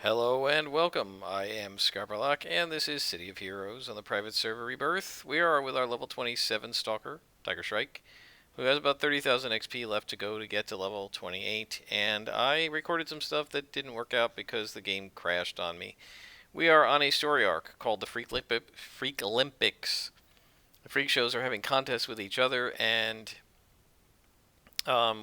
Hello and welcome. I am Scarperlock, and this is City of Heroes on the private server Rebirth. We are with our level 27 Stalker, Shrike, who has about 30,000 XP left to go to get to level 28. And I recorded some stuff that didn't work out because the game crashed on me. We are on a story arc called the Freak Olympics. The freak shows are having contests with each other, and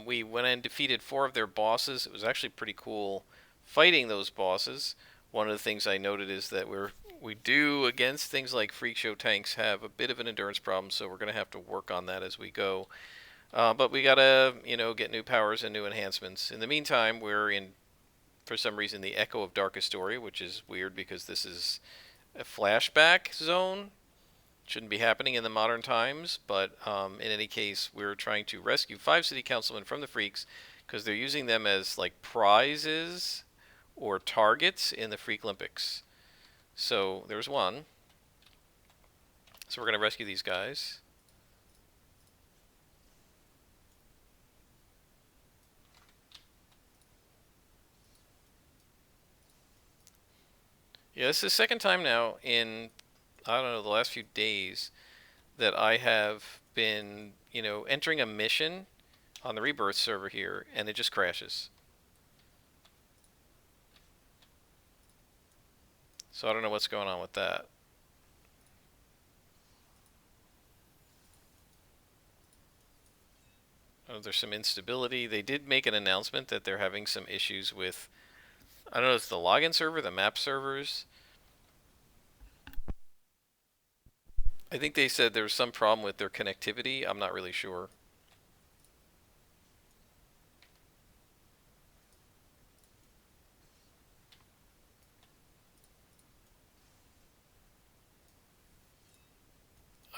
we went and defeated four of their bosses. It was actually pretty cool fighting those bosses. One of the things I noted is that we do against things like freak show tanks have a bit of an endurance problem, so we're going to have to work on that as we go. But we gotta get new powers and new enhancements. In the meantime, we're in for some reason the Echo of Darkest Story, which is weird because this is a flashback zone. Shouldn't be happening in the modern times, but in any case, we're trying to rescue five city councilmen from the freaks because they're using them as like prizes or targets in the Freak Olympics. So there's one. So we're going to rescue these guys. Yeah, this is the second time now in, I don't know, the last few days that I have been, entering a mission on the Rebirth server here, and it just crashes. So I don't know what's going on with that. There's some instability. They did make an announcement that they're having some issues with, I don't know, it's the login server, the map servers. I think they said there's some problem with their connectivity. I'm not really sure.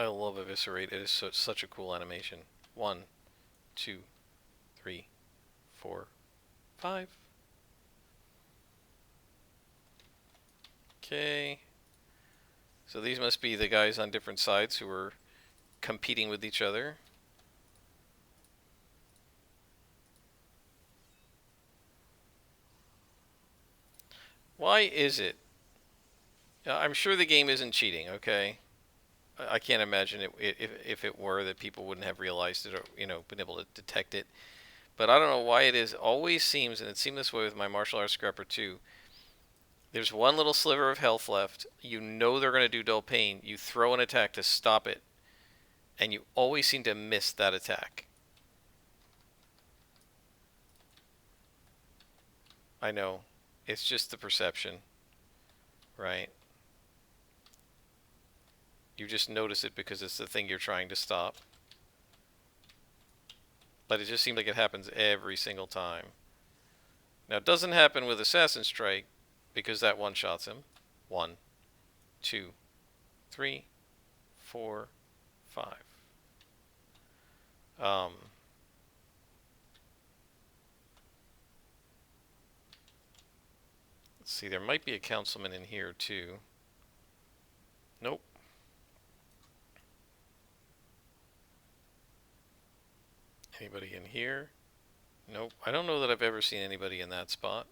I love Eviscerate. It is such a cool animation. One, two, three, four, five. Okay. So these must be the guys on different sides who are competing with each other. Why is it? I'm sure the game isn't cheating, okay? I can't imagine if it were that people wouldn't have realized it or, been able to detect it. But I don't know why it is. Always seems, and it seemed this way with my martial arts scrapper too. There's one little sliver of health left. You know they're going to do dull pain. You throw an attack to stop it, and you always seem to miss that attack. I know. It's just the perception, right? You just notice it because it's the thing you're trying to stop. But it just seems like it happens every single time. Now, it doesn't happen with Assassin Strike because that one-shots him. One, two, three, four, five. Um, let's see, there might be a councilman in here too. Nope. Anybody in here? Nope. I don't know that I've ever seen anybody in that spot.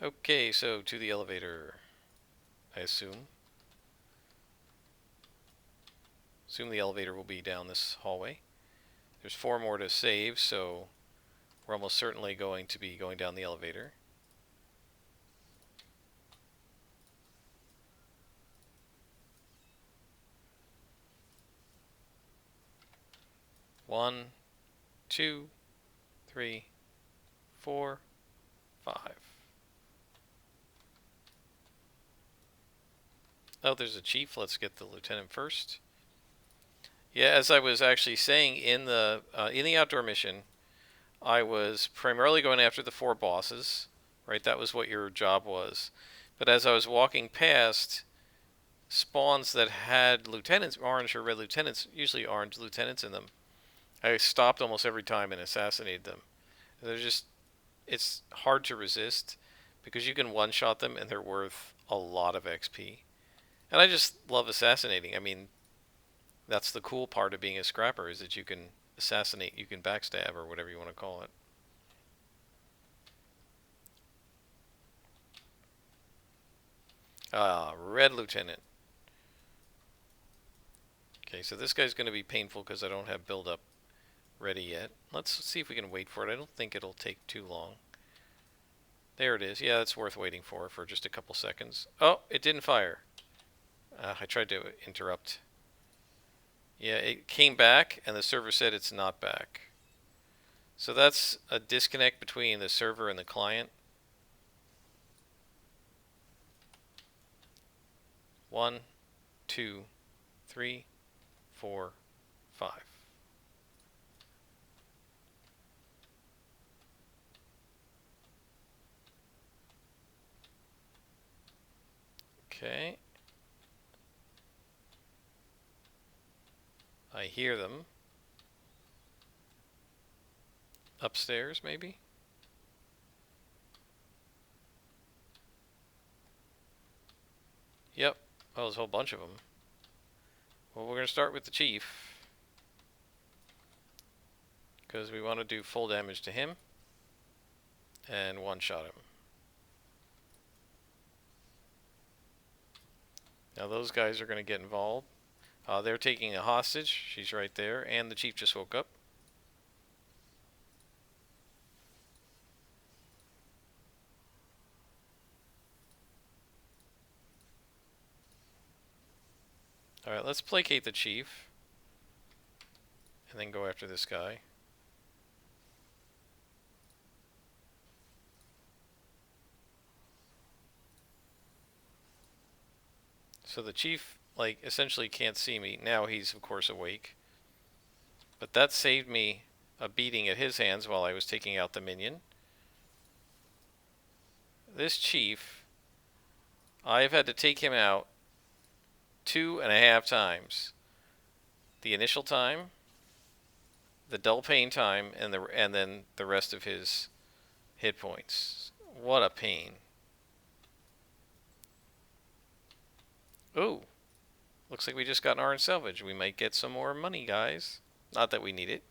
Okay, so to the elevator, I assume. Assume the elevator will be down this hallway. There's four more to save, so we're almost certainly going to be going down the elevator. One, two, three, four, five. Oh, there's a chief. Let's get the lieutenant first. Yeah, as I was actually saying in the outdoor mission, I was primarily going after the four bosses, right? That was what your job was. But as I was walking past spawns that had lieutenants, orange or red lieutenants, usually orange lieutenants in them, I stopped almost every time and assassinated them. They're just, it's hard to resist because you can one-shot them and they're worth a lot of XP. And I just love assassinating. I mean, that's the cool part of being a scrapper is that you can assassinate, you can backstab or whatever you want to call it. Ah, Red Lieutenant. Okay, so this guy's going to be painful because I don't have build-up ready yet. Let's see if we can wait for it. I don't think it'll take too long. There it is. Yeah, it's worth waiting for just a couple seconds. Oh, it didn't fire. I tried to interrupt. Yeah, it came back, and the server said it's not back. So that's a disconnect between the server and the client. 1, 2, 3, 4, 5. Okay. I hear them. Upstairs, maybe? Yep. Oh, there's a whole bunch of them. Well, we're going to start with the chief, because we want to do full damage to him and one-shot him. Now those guys are going to get involved. They're taking a hostage. She's right there, and the chief just woke up. Alright, let's placate the chief, and then go after this guy. So the chief, like, essentially can't see me. Now he's, of course, awake. But that saved me a beating at his hands while I was taking out the minion. This chief, I've had to take him out 2.5 times. The initial time, the dull pain time, and then the rest of his hit points. What a pain. Ooh, looks like we just got an orange salvage. We might get some more money, guys. Not that we need it.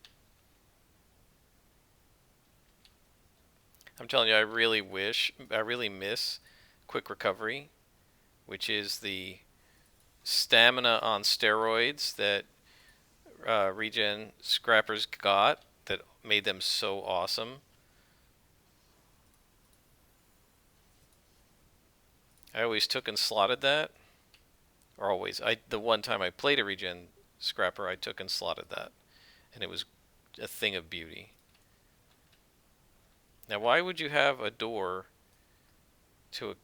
I'm telling you, I really miss quick recovery, which is the stamina on steroids that regen scrappers got that made them so awesome. I always took and slotted that. Or always. The one time I played a regen scrapper, I took and slotted that. And it was a thing of beauty. Now, why would you have a door to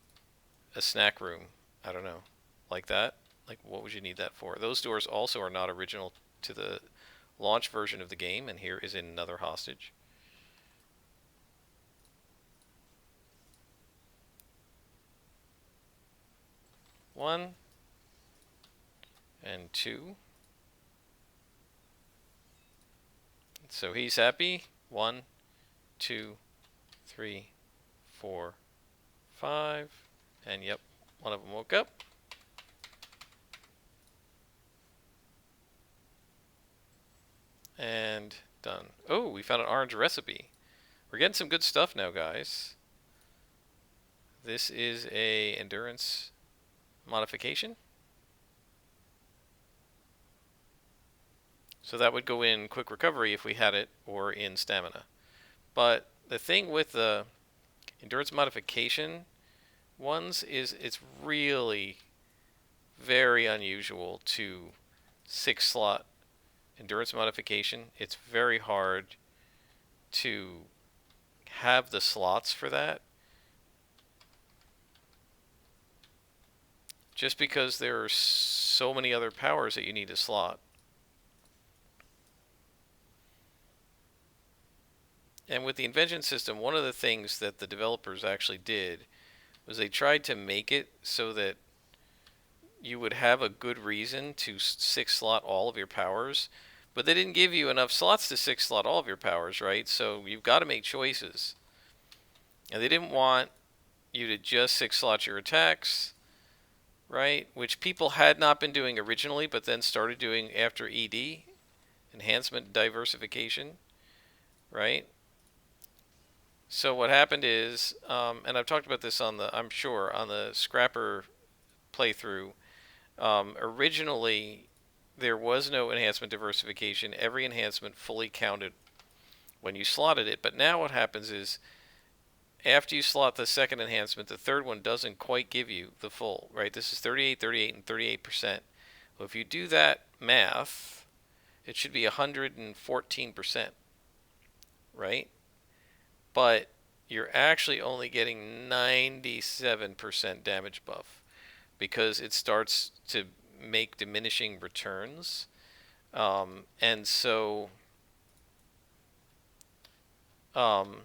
a snack room? I don't know. Like that? Like, what would you need that for? Those doors also are not original to the launch version of the game, and here is another hostage. One and two. So he's happy. 1, 2, 3, 4, 5. And yep, one of them woke up. And done. Oh, we found an orange recipe. We're getting some good stuff now, guys. This is a endurance modification. So that would go in quick recovery if we had it, or in stamina. But the thing with the endurance modification ones is it's really very unusual to 6-slot endurance modification. It's very hard to have the slots for that, just because there are so many other powers that you need to slot. And with the invention system, one of the things that the developers actually did was they tried to make it so that you would have a good reason to 6-slot all of your powers, but they didn't give you enough slots to 6-slot all of your powers, right? So you've got to make choices. And they didn't want you to just 6-slot your attacks, right? Which people had not been doing originally, but then started doing after ED, enhancement diversification, right? So what happened is, and I've talked about this on the, I'm sure, on the Scrapper playthrough, originally there was no enhancement diversification. Every enhancement fully counted when you slotted it. But now what happens is after you slot the second enhancement, the third one doesn't quite give you the full, right? This is 38, 38, and 38%. Well, if you do that math, it should be 114%, right? But you're actually only getting 97% damage buff because it starts to make diminishing returns. And so okay,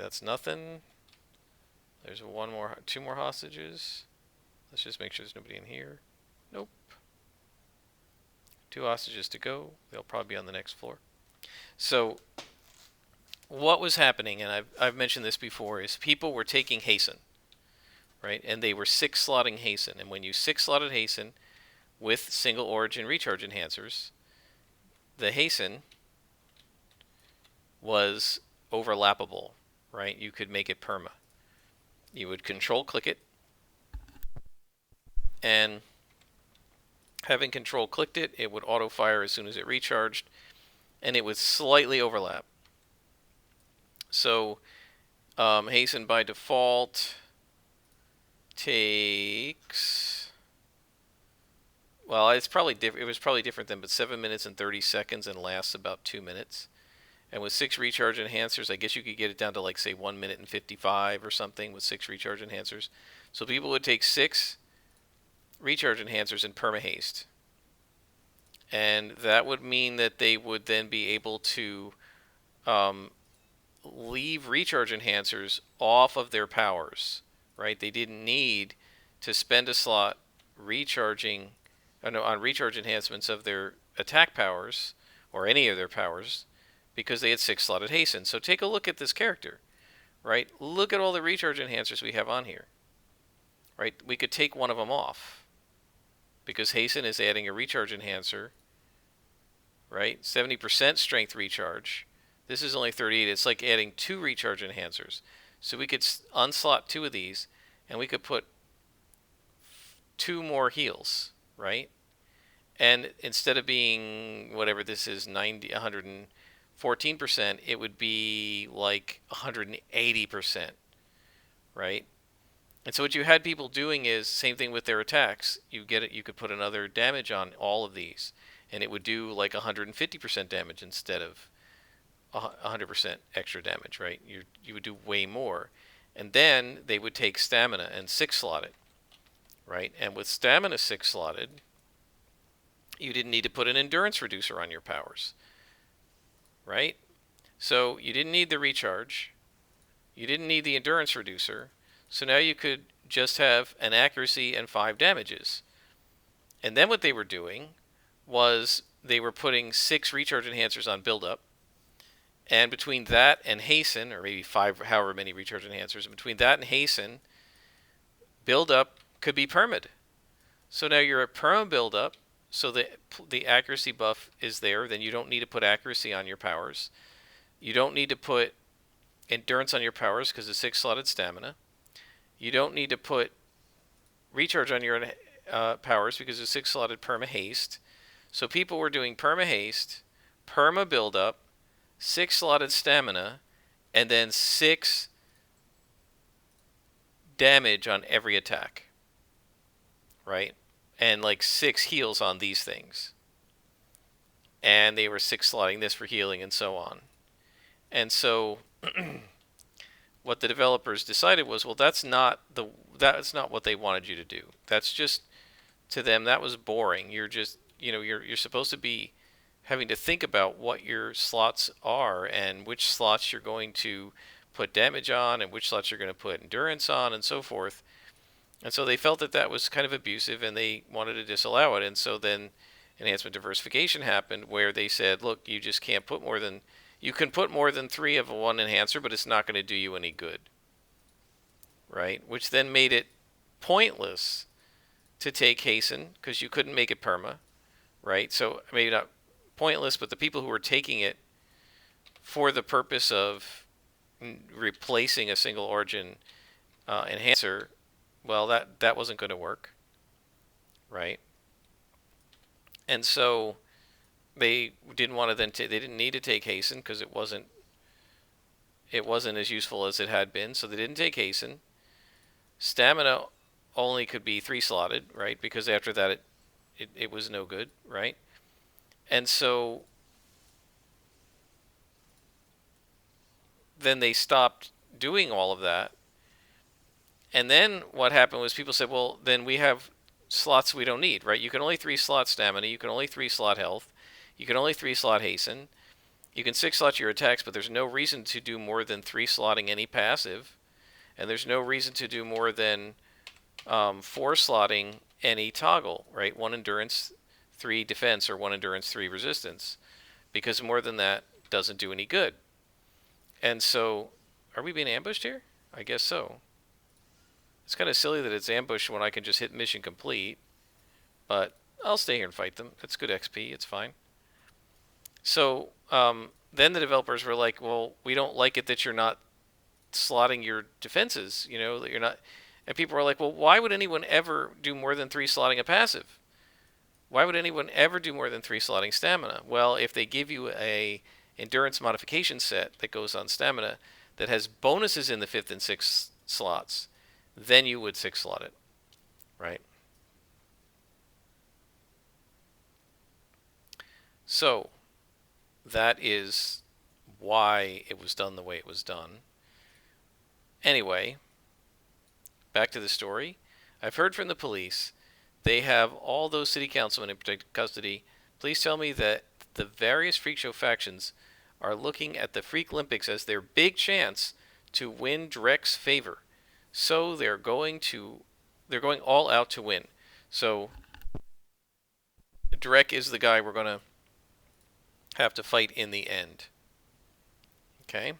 that's nothing. There's two more hostages. Let's just make sure there's nobody in here. Nope. 2 hostages to go. They'll probably be on the next floor. So what was happening, and I've mentioned this before, is people were taking hasten, right? And they were 6-slotting hasten. And when you 6-slotted hasten with single origin recharge enhancers, the hasten was overlappable, right? You could make it perma. You would control click it, and having control clicked it, it would auto fire as soon as it recharged, and it would slightly overlap. So hasten by default takes, well, it's probably it was probably different then, but 7 minutes and 30 seconds and lasts about 2 minutes. And with 6 recharge enhancers, I guess you could get it down to, like, say 1 minute and 55 or something with 6 recharge enhancers. So people would take 6 recharge enhancers and perma haste, and that would mean that they would then be able to leave recharge enhancers off of their powers, right? They didn't need to spend a slot recharging on recharge enhancements of their attack powers or any of their powers because they had 6-slotted hasten. So take a look at this character, right? Look at all the recharge enhancers we have on here, right? We could take one of them off because hasten is adding a recharge enhancer, right? 70% strength recharge. This is only 38. It's like adding 2 recharge enhancers. So we could unslot 2 of these, and we could put 2 more heals, right? And instead of being whatever this is, 114%, it would be like 180%, right? And so what you had people doing is same thing with their attacks. You could put another damage on all of these, and it would do like 150% damage instead of 100% extra damage, right? You would do way more. And then they would take stamina and 6-slot it, right? And with stamina 6-slotted, you didn't need to put an endurance reducer on your powers, right? So you didn't need the recharge. You didn't need the endurance reducer. So now you could just have an accuracy and 5 damages. And then what they were doing was they were putting 6 recharge enhancers on build-up. And between that and hasten, or maybe 5, however many recharge enhancers, and between that and hasten, build-up could be permed. So now you're at perma build-up, so the accuracy buff is there. Then you don't need to put accuracy on your powers. You don't need to put endurance on your powers because of 6-slotted stamina. You don't need to put recharge on your powers because of 6-slotted perma haste. So people were doing perma haste, perma build-up, 6-slotted stamina, and then 6 damage on every attack, right? And like 6 heals on these things. And they were 6-slotting this for healing and so on. And so what the developers decided was, well, that's not what they wanted you to do. That's just, to them, that was boring. You're just, you're supposed to be having to think about what your slots are and which slots you're going to put damage on and which slots you're going to put endurance on and so forth. And so they felt that that was kind of abusive and they wanted to disallow it. And so then enhancement diversification happened where they said, look, you just can't put more than, you can put more than 3 of one enhancer, but it's not going to do you any good, right? Which then made it pointless to take hasten because you couldn't make it perma, right? So maybe not pointless, but the people who were taking it for the purpose of replacing a single origin enhancer Well, that wasn't going to work, right? And so they didn't want to they didn't need to take hasten because it wasn't as useful as it had been, so they didn't take hasten. Stamina only could be 3 slotted, right? Because after that it was no good, right? And so then they stopped doing all of that. And then what happened was people said, well, then we have slots we don't need, right? You can only 3 slot stamina, you can only 3 slot health, you can only 3 slot hasten, you can 6 slot your attacks, but there's no reason to do more than 3 slotting any passive, and there's no reason to do more than 4 slotting any toggle, right? 1 endurance, 3 defense, or 1 endurance, 3 resistance, because more than that doesn't do any good. And so, are we being ambushed here? I guess so. It's kind of silly that it's ambush when I can just hit mission complete, but I'll stay here and fight them. It's good XP. It's fine. So then the developers were like, well, we don't like it that you're not slotting your defenses, that you're not. And people were like, well, why would anyone ever do more than 3 slotting a passive? Why would anyone ever do more than 3 slotting stamina? Well, if they give you a endurance modification set that goes on stamina that has bonuses in the 5th and 6th slots, then you would 6 slot it, right? So that is why it was done the way it was done. Anyway, back to the story. I've heard from the police. They have all those city councilmen in protective custody. Please tell me that the various freak show factions are looking at the Freak Olympics as their big chance to win Drek's favor. So they're going all out to win. So Drek is the guy we're going to have to fight in the end. Okay?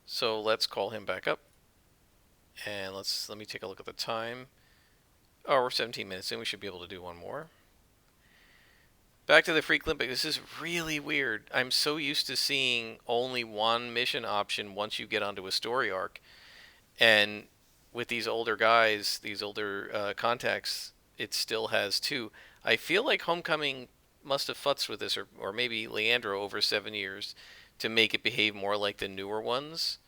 So let's call him back up. And let me take a look at the time. Oh, we're 17 minutes in. We should be able to do one more. Back to the Freak Olympic. This is really weird. I'm so used to seeing only one mission option once you get onto a story arc. And with these older guys, these older contacts, it still has 2. I feel like Homecoming must have futzed with this, or maybe Leandro over 7 years, to make it behave more like the newer ones.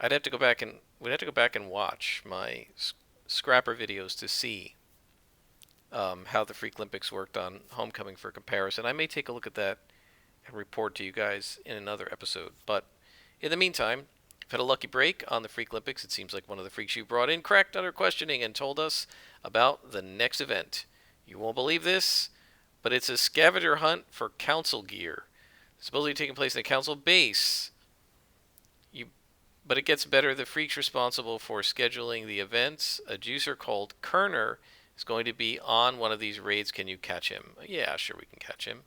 We'd have to go back and watch my scrapper videos to see how the Freak Olympics worked on Homecoming for comparison. I may take a look at that and report to you guys in another episode. But in the meantime, I've had a lucky break on the Freak Olympics. It seems like one of the freaks you brought in cracked under questioning and told us about the next event. You won't believe this, but it's a scavenger hunt for council gear. It's supposedly taking place in the council base. But it gets better. The freaks responsible for scheduling the events, a juicer called Kerner, is going to be on one of these raids. Can you catch him? Yeah, sure, we can catch him.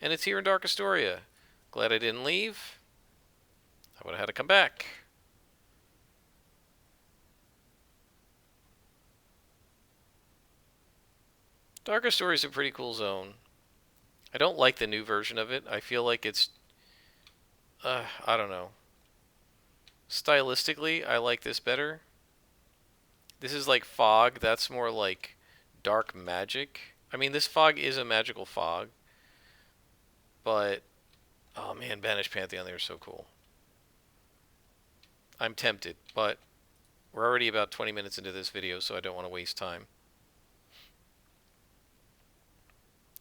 And it's here in Dark Astoria. Glad I didn't leave. I would have had to come back. Dark Astoria is a pretty cool zone. I don't like the new version of it. I feel like it's, I don't know. Stylistically, I like this better. This is like fog. That's more like dark magic. I mean, this fog is a magical fog. But, oh man, Banished Pantheon, they're so cool. I'm tempted, but we're already about 20 minutes into this video, so I don't want to waste time.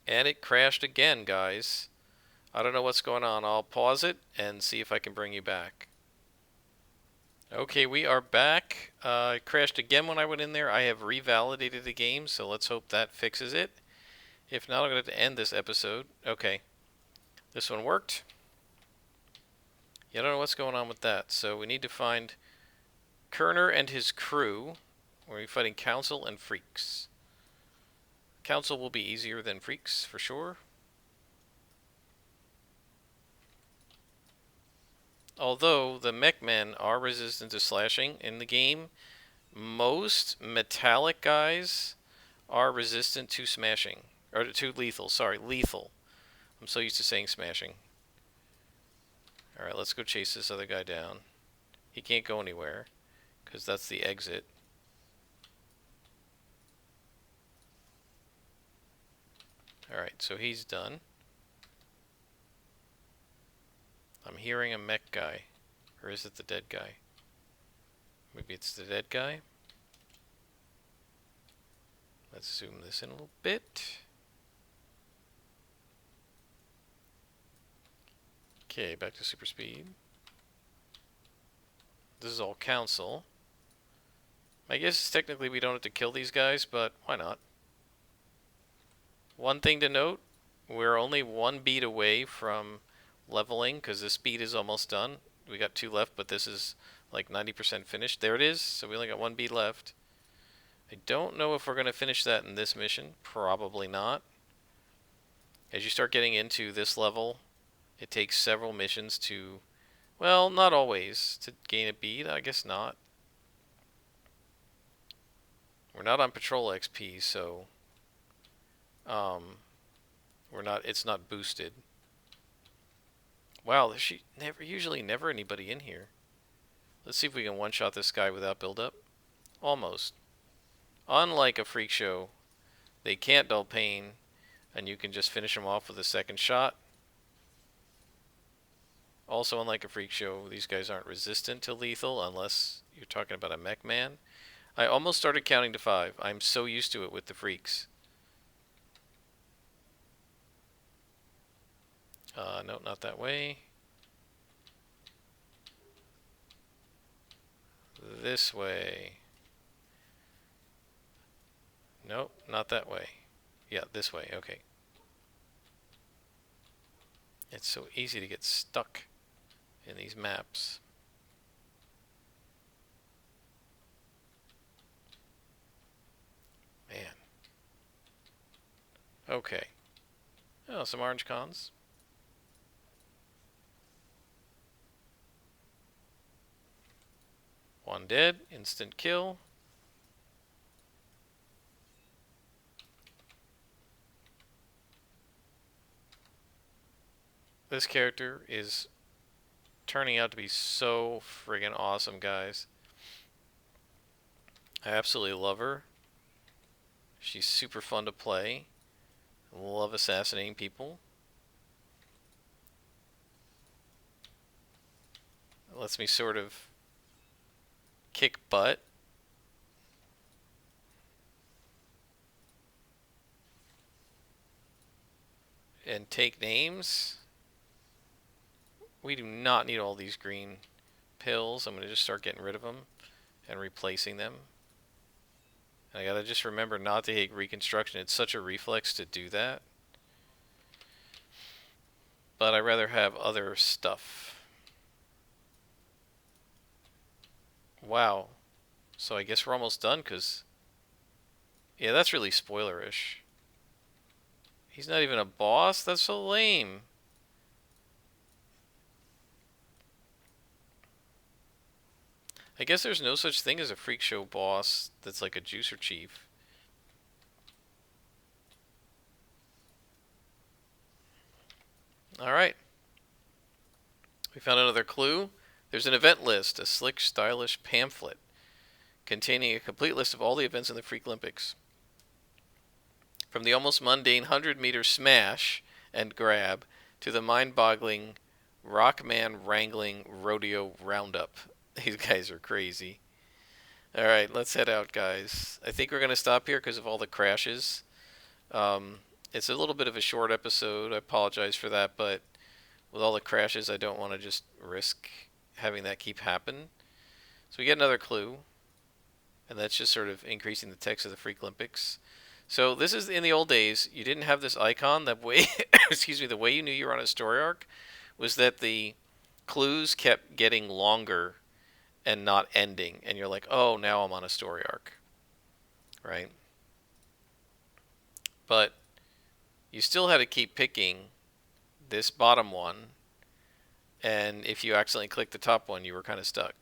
And it crashed again, guys. I don't know what's going on. I'll pause it and see if I can bring you back. Okay, we are back. It crashed again when I went in there. I have revalidated the game, so let's hope that fixes it. If not, I'm going to have to end this episode. Okay, this one worked. Yeah, I don't know what's going on with that. So we need to find Kerner and his crew. We're fighting Council and Freaks. Council will be easier than Freaks, for sure. Although the mech men are resistant to slashing in the game, most metallic guys are resistant to smashing. Or to lethal, sorry, lethal. I'm so used to saying smashing. Alright, let's go chase this other guy down. He can't go anywhere. because that's the exit. Alright, so he's done. I'm hearing a mech guy. Or is it the dead guy? Maybe it's the dead guy. Let's zoom this in a little bit. Okay, back to super speed. This is all council. I guess technically we don't have to kill these guys, but why not? One thing to note, we're only one beat away from leveling because this beat is almost done. We got 2 left, but this is like 90% finished. There it is, so we only got 1 beat left. I don't know if we're going to finish that in this mission. Probably not. As you start getting into this level, it takes several missions to, well, not always, to gain a beat. I guess not. We're not on patrol XP, so it's not boosted. Wow, there's usually never anybody in here. Let's see if we can one-shot this guy without build-up. Almost. Unlike a freak show, they can't dull pain, and you can just finish them off with a second shot. Also, unlike a freak show, these guys aren't resistant to lethal unless you're talking about a mech man. I almost started counting to 5. I'm so used to it with the freaks. No, not that way. This way. Nope, not that way. Yeah, this way, okay. It's so easy to get stuck in these maps. Man. Okay. Oh, some orange cons. One dead, instant kill. This character is turning out to be so friggin' awesome, guys. I absolutely love her. She's super fun to play. I love assassinating people. It lets me sort of kick butt. And take names. We do not need all these green pills. I'm going to just start getting rid of them and replacing them. And I got to just remember not to hit reconstruction. It's such a reflex to do that. But I'd rather have other stuff. Wow. So I guess we're almost done because... yeah, that's really spoilerish. He's not even a boss? That's so lame. I guess there's no such thing as a freak show boss that's like a juicer chief. Alright. We found another clue. There's an event list, a slick, stylish pamphlet containing a complete list of all the events in the Freak Olympics. From the almost mundane 100-meter smash and grab to the mind-boggling Rockman Wrangling Rodeo Roundup. These guys are crazy. Alright, let's head out, guys. I think we're going to stop here because of all the crashes. It's a little bit of a short episode. I apologize for that, but with all the crashes, I don't want to just risk having that keep happen. So we get another clue, and that's just sort of increasing the text of the Freak Olympics. So this is in the old days. You didn't have this icon. That way, excuse me, the way you knew you were on a story arc was that the clues kept getting longer and not ending, and you're like, oh, now I'm on a story arc, right? But you still had to keep picking this bottom one, and if you accidentally clicked the top one, you were kind of stuck.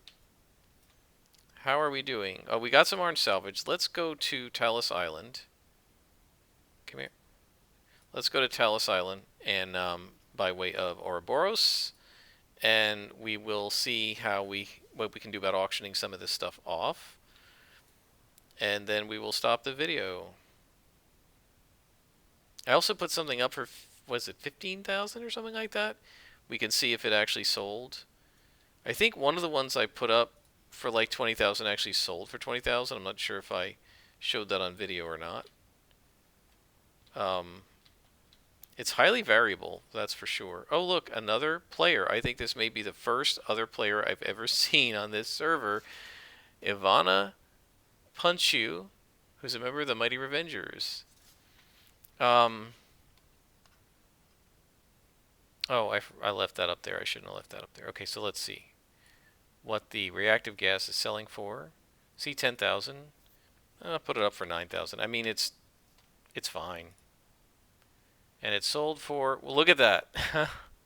How are we doing? Oh, we got some orange salvage. Let's go to Talus Island. Come here. Let's go to Talus Island, and by way of Ouroboros, and we will see how we what we can do about auctioning some of this stuff off. And then we will stop the video. I also put something up for, was it 15,000 or something like that? We can see if it actually sold. I think one of the ones I put up for like 20,000 actually sold for 20,000. I'm not sure if I showed that on video or not. It's highly variable, that's for sure. Oh, look, another player. I think this may be the first other player I've ever seen on this server. Ivana Punchu, who's a member of the Mighty Revengers. Oh, I left that up there. I shouldn't have left that up there. Okay, so let's see what the reactive gas is selling for. See, 10,000. I'll put it up for 9,000. I mean, it's fine. And it sold for, well, look at that.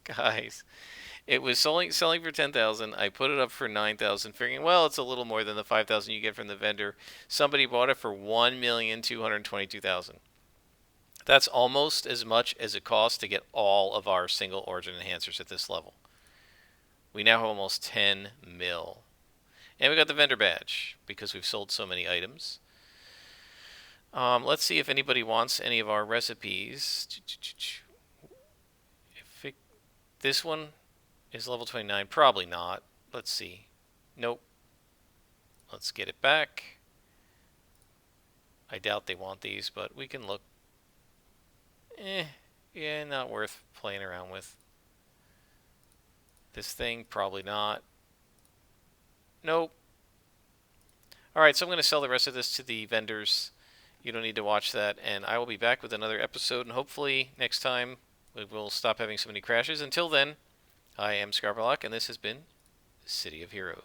Guys, it was selling for 10,000. I put it up for 9,000, figuring, well, it's a little more than the 5,000 you get from the vendor. Somebody bought it for 1,222,000. That's almost as much as it costs to get all of our single origin enhancers at this level. We now have almost 10 mil. And we got the vendor badge because we've sold so many items. Let's see if anybody wants any of our recipes. This one is level 29. Probably not. Let's see. Nope. Let's get it back. I doubt they want these, but we can look. Yeah, not worth playing around with. This thing, probably not. Nope. Alright, so I'm going to sell the rest of this to the vendors. You don't need to watch that, and I will be back with another episode, and hopefully next time we will stop having so many crashes. Until then, I am Scarberlock, and this has been City of Heroes.